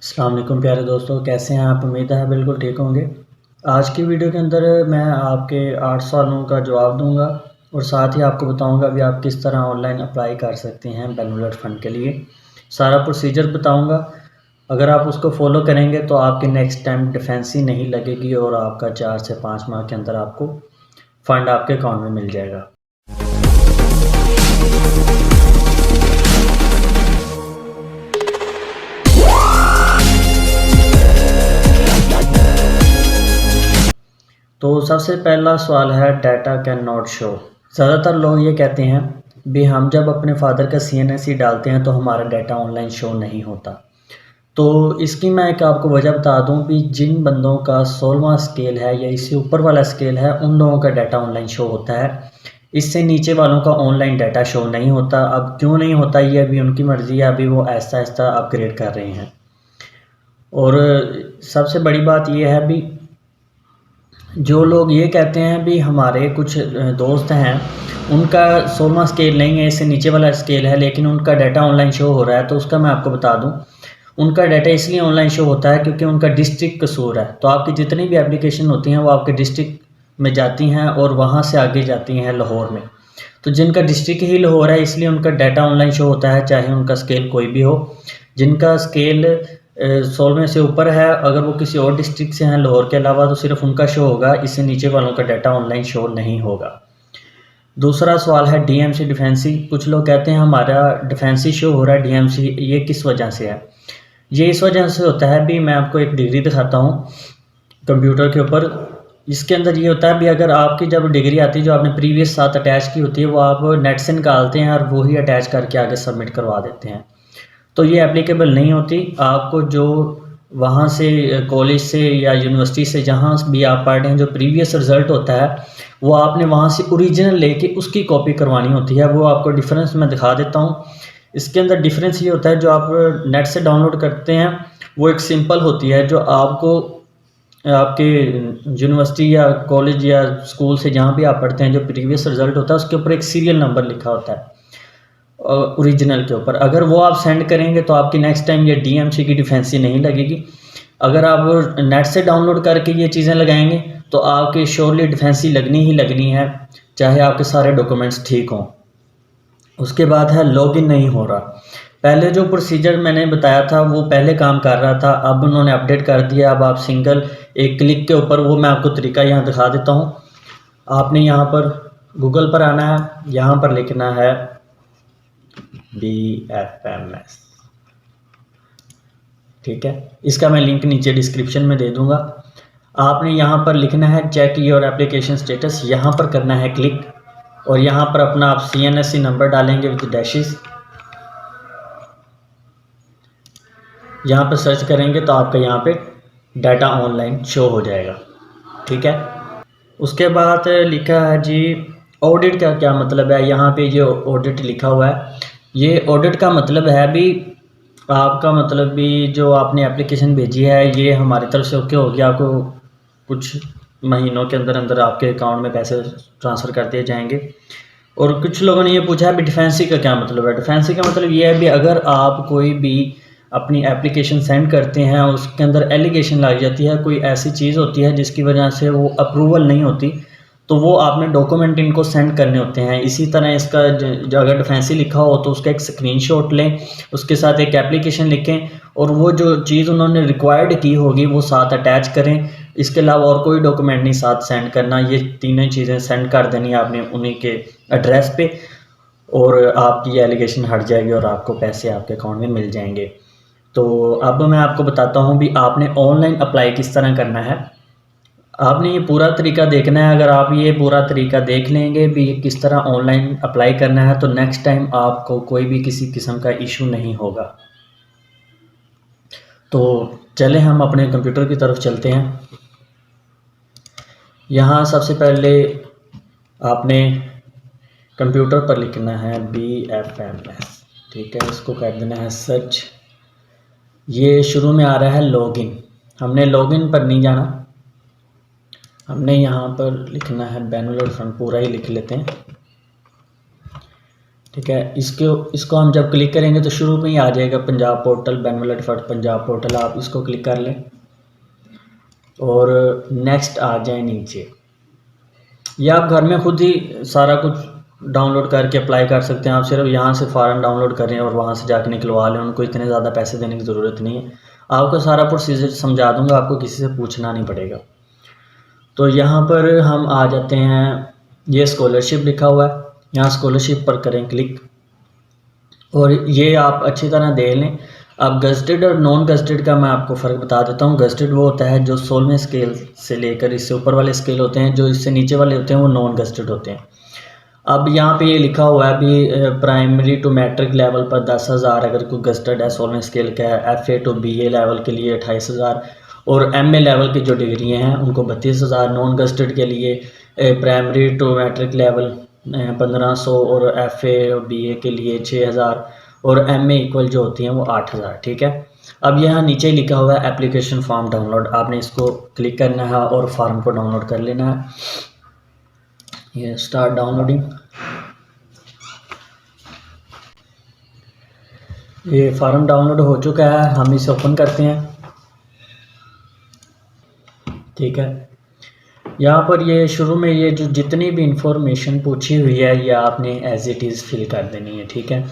अस्सलाम वालेकुम प्यारे दोस्तों, कैसे हैं आप? उम्मीद है बिल्कुल ठीक होंगे। आज की वीडियो के अंदर मैं आपके 8 सवालों का जवाब दूंगा और साथ ही आपको बताऊंगा भी आप किस तरह ऑनलाइन अप्लाई कर सकते हैं बेनिफिट फ़ंड के लिए। सारा प्रोसीजर बताऊंगा। अगर आप उसको फॉलो करेंगे तो आपके नेक्स्ट टाइम डिफेंसी नहीं लगेगी और आपका 4 से 5 माह के अंदर आपको फ़ंड आपके अकाउंट में मिल जाएगा। तो सबसे पहला सवाल है डाटा कैन नॉट शो। ज़्यादातर लोग ये कहते हैं भी हम जब अपने फादर का CNSE डालते हैं तो हमारा डाटा ऑनलाइन शो नहीं होता। तो इसकी मैं एक आपको वजह बता दूं भी जिन बंदों का 16वां स्केल है या इससे ऊपर वाला स्केल है उन लोगों का डाटा ऑनलाइन शो होता है। इससे नीचे वालों का ऑनलाइन डाटा शो नहीं होता। अब क्यों नहीं होता ये अभी उनकी मर्ज़ी है, अभी वो ऐसा ऐसा अपग्रेड कर रहे हैं। और सबसे बड़ी बात यह है भी जो लोग ये कहते हैं भी हमारे कुछ दोस्त हैं उनका 16वां स्केल नहीं है, इससे नीचे वाला स्केल है, लेकिन उनका डाटा ऑनलाइन शो हो रहा है। तो उसका मैं आपको बता दूं उनका डाटा इसलिए ऑनलाइन शो होता है क्योंकि उनका डिस्ट्रिक्ट कसूर है। तो आपकी जितनी भी एप्लीकेशन होती हैं वो आपके डिस्ट्रिक्ट में जाती हैं और वहाँ से आगे जाती हैं लाहौर में। तो जिनका डिस्ट्रिक्ट ही लाहौर है इसलिए उनका डाटा ऑनलाइन शो होता है, चाहे उनका स्केल कोई भी हो। जिनका स्केल 16वें से ऊपर है, अगर वो किसी और डिस्ट्रिक्ट से हैं लाहौर के अलावा, तो सिर्फ उनका शो होगा, इससे नीचे वालों का डाटा ऑनलाइन शो नहीं होगा। दूसरा सवाल है DMC डिफेंसी। कुछ लोग कहते हैं हमारा डिफेंसी शो हो रहा है DMC, ये किस वजह से है? ये इस वजह से होता है भी मैं आपको एक डिग्री दिखाता हूँ कंप्यूटर के ऊपर। इसके अंदर ये होता है भी अगर आपकी जब डिग्री आती है जो आपने प्रीवियस साथ अटैच की होती है वो आप नेट से निकालते हैं और वही अटैच करके आगे सबमिट करवा देते हैं। तो ये एप्लीकेबल नहीं होती। आपको जो वहाँ से कॉलेज से या यूनिवर्सिटी से जहाँ भी आप पढ़ रहे हैं जो प्रीवियस रिज़ल्ट होता है वो आपने वहाँ से ओरिजिनल लेके उसकी कॉपी करवानी होती है। वो आपको डिफरेंस मैं दिखा देता हूँ। इसके अंदर डिफरेंस ये होता है जो आप नेट से डाउनलोड करते हैं वो एक सिंपल होती है, जो आपको आपके यूनिवर्सिटी या कॉलेज या स्कूल से जहाँ भी आप पढ़ते हैं जो प्रीवियस रिज़ल्ट होता है उसके ऊपर एक सीरियल नंबर लिखा होता है ओरिजिनल के ऊपर। अगर वो आप सेंड करेंगे तो आपकी नेक्स्ट टाइम ये DMC की डिफेंसी नहीं लगेगी। अगर आप नेट से डाउनलोड करके ये चीज़ें लगाएंगे तो आपकी श्योरली डिफेंसी लगनी ही लगनी है, चाहे आपके सारे डॉक्यूमेंट्स ठीक हों। उसके बाद है लॉगिन नहीं हो रहा। पहले जो प्रोसीजर मैंने बताया था वो पहले काम कर रहा था, अब उन्होंने अपडेट कर दिया। अब आप सिंगल एक क्लिक के ऊपर, वो मैं आपको तरीका यहाँ दिखा देता हूँ। आपने यहाँ पर गूगल पर आना है, यहाँ पर लिखना है BFMS, ठीक है। इसका मैं लिंक नीचे डिस्क्रिप्शन में दे दूंगा। आपने यहाँ पर लिखना है चेक योर एप्लीकेशन स्टेटस, यहाँ पर करना है क्लिक और यहाँ पर अपना आप CNSE नंबर डालेंगे विद डैशेस। यहाँ पर सर्च करेंगे तो आपका यहाँ पे डाटा ऑनलाइन शो हो जाएगा, ठीक है। उसके बाद लिखा है जी ऑडिट का क्या मतलब है। यहाँ पे जो ऑडिट लिखा हुआ है ये ऑडिट का मतलब है भी आपका मतलब भी जो आपने एप्लीकेशन भेजी है ये हमारी तरफ से ओके हो गया, आपको कुछ महीनों के अंदर अंदर आपके अकाउंट में पैसे ट्रांसफ़र कर दिए जाएंगे। और कुछ लोगों ने ये पूछा है भी डिफेंसी का क्या मतलब है। डिफेंसी का मतलब ये है भी अगर आप कोई भी अपनी एप्लीकेशन सेंड करते हैं उसके अंदर एलिगेशन लग जाती है, कोई ऐसी चीज़ होती है जिसकी वजह से वो अप्रूवल नहीं होती, तो वो आपने डॉक्यूमेंट इनको सेंड करने होते हैं। इसी तरह इसका जो अगर डिफेंसी लिखा हो तो उसका एक स्क्रीनशॉट लें, उसके साथ एक एप्लीकेशन लिखें और वो जो चीज़ उन्होंने रिक्वायर्ड की होगी वो साथ अटैच करें। इसके अलावा और कोई डॉक्यूमेंट नहीं साथ सेंड करना, ये तीनों चीज़ें सेंड कर देनी आपने उन्हीं के एड्रेस पे और आपकी ये एलिगेशन हट जाएगी और आपको पैसे आपके अकाउंट में मिल जाएंगे। तो अब मैं आपको बताता हूँ भी आपने ऑनलाइन अप्लाई किस तरह करना है। आपने ये पूरा तरीका देखना है। अगर आप ये पूरा तरीका देख लेंगे भी किस तरह ऑनलाइन अप्लाई करना है तो नेक्स्ट टाइम आपको कोई भी किसी किस्म का इशू नहीं होगा। तो चले हम अपने कंप्यूटर की तरफ चलते हैं। यहाँ सबसे पहले आपने कंप्यूटर पर लिखना है BFMS, ठीक है। इसको कर देना है सर्च। ये शुरू में आ रहा है लॉगिन, हमने लॉगिन पर नहीं जाना, हमने यहाँ पर लिखना है बेनिफिट फ़ंड, पूरा ही लिख लेते हैं। ठीक है। इसको हम जब क्लिक करेंगे तो शुरू में ही आ जाएगा Punjab portal, benevolent fund Punjab portal. आप इसको क्लिक कर लें और नेक्स्ट आ जाए नीचे। या आप घर में खुद ही सारा कुछ डाउनलोड करके अप्लाई कर सकते हैं। आप सिर्फ यहाँ से फ़ॉर्म डाउनलोड करें और वहाँ से जाके निकलवा लें, उनको इतने ज़्यादा पैसे देने की ज़रूरत नहीं है। आपको सारा प्रोसीजर समझा दूँगा, आपको किसी से पूछना नहीं पड़ेगा। तो यहाँ पर हम आ जाते हैं, ये स्कॉलरशिप लिखा हुआ है, यहाँ स्कॉलरशिप पर करें क्लिक। और ये आप अच्छी तरह देख लें। अब गज़टेड और नॉन गज़टेड का मैं आपको फ़र्क बता देता हूँ। गज़टेड वो होता है जो 16वें स्केल से लेकर इससे ऊपर वाले स्केल होते हैं, जो इससे नीचे वाले होते हैं वो नॉन गज़टेड होते हैं। अब यहाँ पे ये लिखा हुआ है अभी प्राइमरी टू मैट्रिक लेवल पर 10,000 अगर कोई गज़टेड है 16वें स्केल का है। FA टू BA लेवल के लिए 28,000 और MA लेवल की जो डिग्री हैं उनको 32,000। नॉन गज़टेड के लिए प्राइमरी टू मैट्रिक लेवल 1500 और FA और BA के लिए 6,000 और MA इक्वल जो होती हैं वो 8,000। ठीक है। अब यहाँ नीचे लिखा हुआ है एप्लीकेशन फॉर्म डाउनलोड, आपने इसको क्लिक करना है और फॉर्म को डाउनलोड कर लेना है। ये स्टार्ट डाउनलोडिंग। ये फॉर्म डाउनलोड हो चुका है, हम इसे ओपन करते हैं। ठीक है। यहाँ पर ये शुरू में ये जो जितनी भी इंफॉर्मेशन पूछी हुई है ये आपने एज इट इज़ फिल कर देनी है। ठीक है।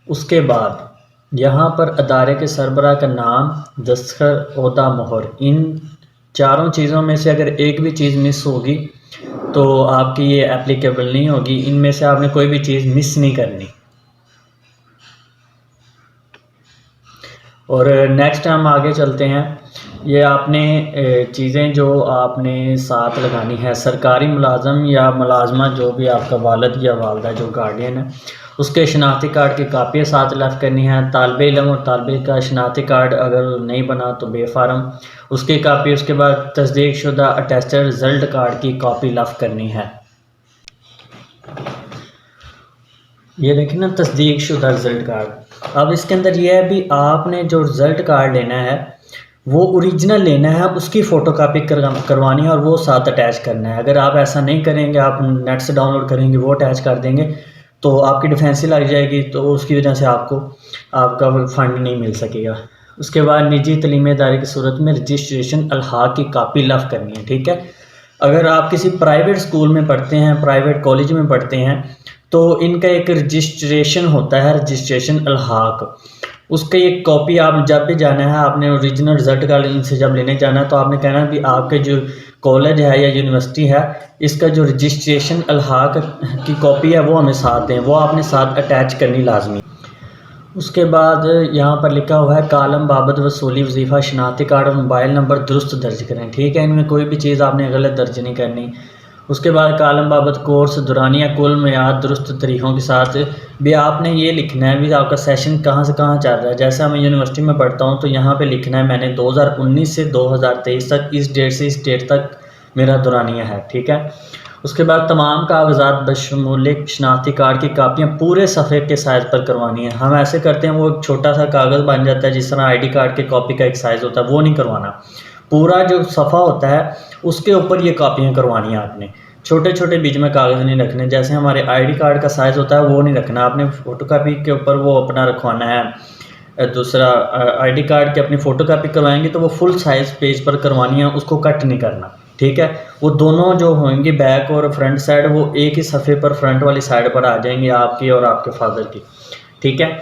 उसके बाद यहाँ पर अदारे के सरबराह का नाम, दस्तखत, ओहदा, मोहर, इन चारों चीज़ों में से अगर एक भी चीज़ मिस होगी तो आपकी ये एप्लीकेबल नहीं होगी। इनमें से आपने कोई भी चीज़ मिस नहीं करनी। और नेक्स्ट हम आगे चलते हैं। ये आपने चीज़ें जो आपने साथ लगानी है, सरकारी मुलाजम या मुलाजमा जो भी आपका वालिद या वालदा जो गार्डियन है उसके शनाख्ती कार्ड की कापियाँ साथ लफ करनी है। तालिब इल्म और तालिबे का शनाख्ती कार्ड अगर नहीं बना तो बेफारम उसकी कापी। उसके बाद तस्दीक शुदा अटेस्टेड रिज़ल्ट कार्ड की कॉपी लफ करनी है। ये देखिए ना, तस्दीक शुदा रिज़ल्ट कार्ड। अब इसके अंदर ये है भी आपने जो रिज़ल्ट कार्ड लेना है वो ओरिजिनल लेना है, उसकी फ़ोटोकॉपी करवानी है और वो साथ अटैच करना है। अगर आप ऐसा नहीं करेंगे, आप नेट से डाउनलोड करेंगे वो अटैच कर देंगे तो आपकी डिफेंसी लग जाएगी, तो उसकी वजह से आपको आपका फ़ंड नहीं मिल सकेगा। उसके बाद निजी तलीमी इदारे की सूरत में रजिस्ट्रेशन अलहाक की कापी लफ करनी है। ठीक है। अगर आप किसी प्राइवेट स्कूल में पढ़ते हैं, प्राइवेट कॉलेज में पढ़ते हैं तो इनका एक रजिस्ट्रेशन होता है, रजिस्ट्रेशन अलहाक। उसकी एक कॉपी आप जब भी जाना है, आपने ओरिजिनल रिज़ल्ट कार्ड इनसे जब लेने जाना है तो आपने कहना है कि आपके जो कॉलेज है या यूनिवर्सिटी है इसका जो रजिस्ट्रेशन अलहाक की कॉपी है वो हमें साथ दें, वो आपने साथ अटैच करनी लाजमी। उसके बाद यहाँ पर लिखा हुआ है कालम बाबत वसूली वजीफ़ा शनाख्ती कार्ड और मोबाइल नंबर दुरुस्त दर्ज करें। ठीक है। इनमें कोई भी चीज़ आपने गलत दर्ज नहीं करनी। उसके बाद कालम बाबत कोर्स दुरानिया कुल मियाद दुरुस्त तरीक़ों के साथ भी आपने ये लिखना है भी आपका सेशन कहाँ से कहाँ चल रहा है। जैसे मैं यूनिवर्सिटी में पढ़ता हूँ तो यहाँ पे लिखना है मैंने 2019 से 2023 तक, इस डेट से इस डेट तक मेरा दुरानिया है। ठीक है। उसके बाद तमाम कागजात बशमूल शनाख्ती कार्ड की कापियाँ पूरे सफ़े के साइज़ पर करवानी है। हम ऐसे करते हैं वो एक छोटा सा कागज़ बन जाता है जिस तरह ID कार्ड के कॉपी का एक साइज़ होता है, वो नहीं करवाना। पूरा जो सफ़ा होता है उसके ऊपर ये कापियाँ करवानी है आपने। छोटे छोटे बीच में कागज़ नहीं रखने, जैसे हमारे ID कार्ड का साइज़ होता है वो नहीं रखना आपने। फ़ोटोकॉपी के ऊपर वो अपना रखवाना है। दूसरा ID कार्ड की अपनी फ़ोटोकॉपी करवाएंगे तो वो फुल साइज़ पेज पर करवानी है, उसको कट नहीं करना। ठीक है। वो दोनों जो होंगे बैक और फ्रंट साइड वो एक ही सफ़े पर फ्रंट वाली साइड पर आ जाएंगी, आपकी और आपके फादर की। ठीक है।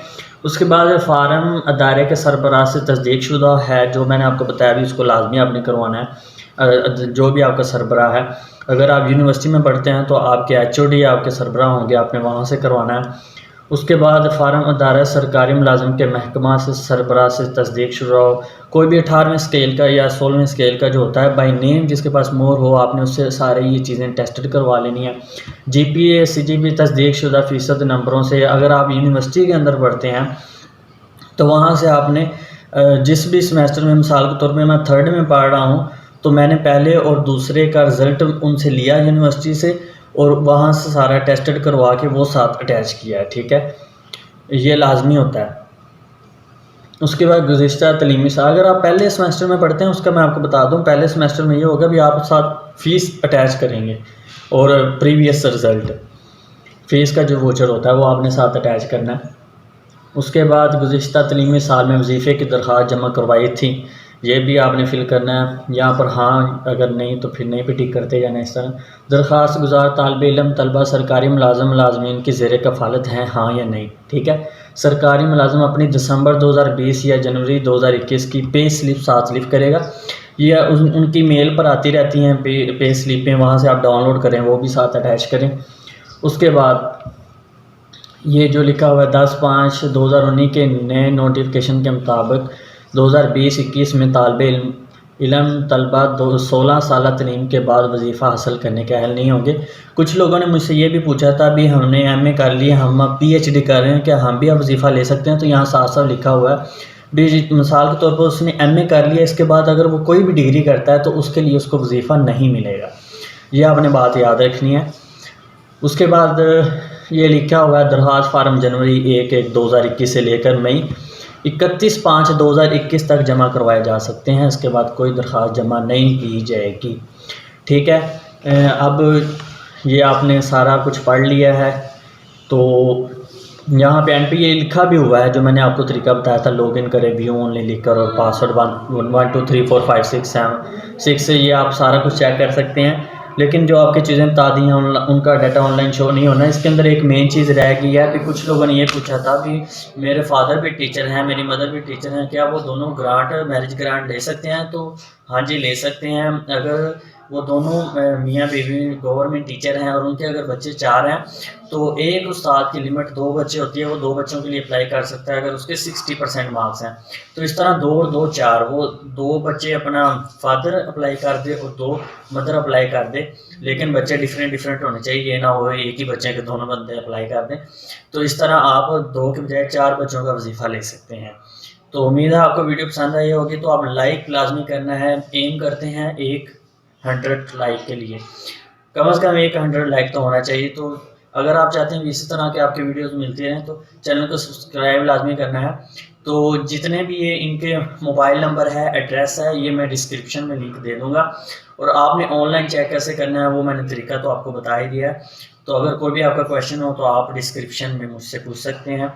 उसके बाद फ़ार्म अदारे के सरबराह से तस्दीक शुदा है, जो मैंने आपको बताया भी उसको लाजमी आपने करवाना है। जो भी आपका सरबराह है, अगर आप यूनिवर्सिटी में पढ़ते हैं तो आपके HOD आपके सरबराह होंगे, आपने वहाँ से करवाना है। उसके बाद फ़ार्म अदारा सरकारी मुलाजम के महकमा से सरबराह से तस्दीक शुदा हो। कोई भी 18वें स्केल का या 16वें स्केल का जो होता है बाई नेम जिसके पास मोहर हो, आपने उससे सारे ये चीज़ें टेस्टेड करवा लेनी है। GPA CGP तस्दीक शुदा फ़ीसद नंबरों से। अगर आप यूनिवर्सिटी के अंदर पढ़ते हैं तो वहाँ से आपने जिस भी सेमेस्टर में, मिसाल के तौर पर मैं 3rd में पढ़ रहा हूँ तो मैंने पहले और दूसरे का रिज़ल्ट उनसे लिया यूनिवर्सिटी से और वहाँ से सारा टेस्टेड करवा के वो साथ अटैच किया है। ठीक है। ये लाजमी होता है। उसके बाद गुज़िश्ता तलीमी साल, अगर आप पहले सेमेस्टर में पढ़ते हैं उसका मैं आपको बता दूं, पहले सेमेस्टर में ये होगा भी आप साथ फ़ीस अटैच करेंगे और प्रीवियस रिज़ल्ट। फ़ीस का जो वोचर होता है वो आपने साथ अटैच करना है। उसके बाद गुज़िश्ता तलीमी साल में वजीफ़े की दरख्वास्त जमा करवाई थी, ये भी आपने फ़िल करना है। यहाँ पर हाँ अगर नहीं तो फिर नहीं पे टिक करते जाना इस तरह। दरख्वास्त गुज़ार तालिब इल्म तलबा सरकारी मुलाज़मीन की ज़ेर कफ़ालत हैं, हाँ या नहीं, ठीक है। सरकारी मुलाज़िम अपनी दिसंबर 2020 या जनवरी 2021 की पे स्लिप साथ स्लिप करेगा, या उनकी मेल पर आती रहती हैं पे स्लिपें, वहाँ से आप डाउनलोड करें, वो भी साथ अटैच करें। उसके बाद ये जो लिखा हुआ है 10/5/2019 के नए नोटिफिकेशन के मुताबिक 2020-21 में तालिब इल्म तलबा 16 साल तलीम के बाद वजीफ़ा हासिल करने के अहल नहीं होंगे। कुछ लोगों ने मुझसे ये भी पूछा था, भी हमने MA कर लिया, हम अब PhD कर रहे हैं, क्या हम भी अब वजीफ़ा ले सकते हैं? तो यहाँ साफ साफ लिखा हुआ है, भी मिसाल के तौर पर उसने MA कर लिया, इसके बाद अगर वो कोई भी डिग्री करता है तो उसके लिए उसको वजीफ़ा नहीं मिलेगा। ये आपने बात याद रखनी है। उसके बाद ये लिखा हुआ है दरख्वास्त फार्म जनवरी 1/1/2021 से लेकर मई 31/5/2021 तक जमा करवाए जा सकते हैं। इसके बाद कोई दरख्वास्त जमा नहीं की जाएगी, ठीक है। अब ये आपने सारा कुछ पढ़ लिया है, तो यहाँ पे एंड पे ये लिखा भी हुआ है जो मैंने आपको तरीका बताया था, लॉगिन करें व्यू ओनली लिखकर और पासवर्ड 1 2 3 4 5 6 7 6 से ये आप सारा कुछ चेक कर सकते हैं। लेकिन जो आपकी चीज़ें बता दी हैं उनका डाटा ऑनलाइन शो नहीं होना। इसके अंदर एक मेन चीज़ रह गई है कि कुछ लोगों ने ये पूछा था कि मेरे फादर भी टीचर हैं, मेरी मदर भी टीचर हैं, क्या वो दोनों ग्रांट मैरिज ग्रांट ले सकते हैं? तो हाँ जी ले सकते हैं। अगर वो दोनों मियाँ बीवी गवर्नमेंट टीचर हैं और उनके अगर बच्चे 4 हैं तो एक उस्ताद की लिमिट 2 बच्चे होती है, वो 2 बच्चों के लिए अप्लाई कर सकता है अगर उसके 60% मार्क्स हैं। तो इस तरह 2 और 2 4, वो 2 बच्चे अपना फादर अप्लाई कर दे और 2 मदर अप्लाई कर दे, लेकिन बच्चे डिफरेंट होने चाहिए, ये ना हो एक ही बच्चे के दोनों बंदे अप्लाई कर दें। तो इस तरह आप 2 के बजाय 4 बच्चों का वजीफ़ा ले सकते हैं। तो उम्मीद है आपको वीडियो पसंद आई होगी। तो आप लाइक लाजमी करना है, एम करते हैं 100 लाइक के लिए, कम से कम 100 लाइक तो होना चाहिए। तो अगर आप चाहते हैं कि इसी तरह के आपके वीडियोस मिलती रहें तो चैनल को सब्सक्राइब लाजमी करना है। तो जितने भी ये इनके मोबाइल नंबर है, एड्रेस है, ये मैं डिस्क्रिप्शन में लिंक दे दूँगा, और आपने ऑनलाइन चेक कैसे करना है वो मैंने तरीका तो आपको बता ही दिया है। तो अगर कोई भी आपका क्वेश्चन हो तो आप डिस्क्रिप्शन में मुझसे पूछ सकते हैं।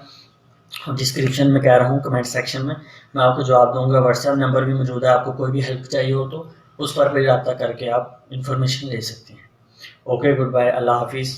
डिस्क्रिप्शन में कह रहा हूँ, कमेंट सेक्शन में मैं आपको जवाब दूंगा। व्हाट्सएप नंबर भी मौजूद है, आपको कोई भी हेल्प चाहिए हो तो उस पर भी रब्ता करके आप इंफॉर्मेशन ले सकते हैं। ओके, गुड बाय, अल्लाह हाफिज़।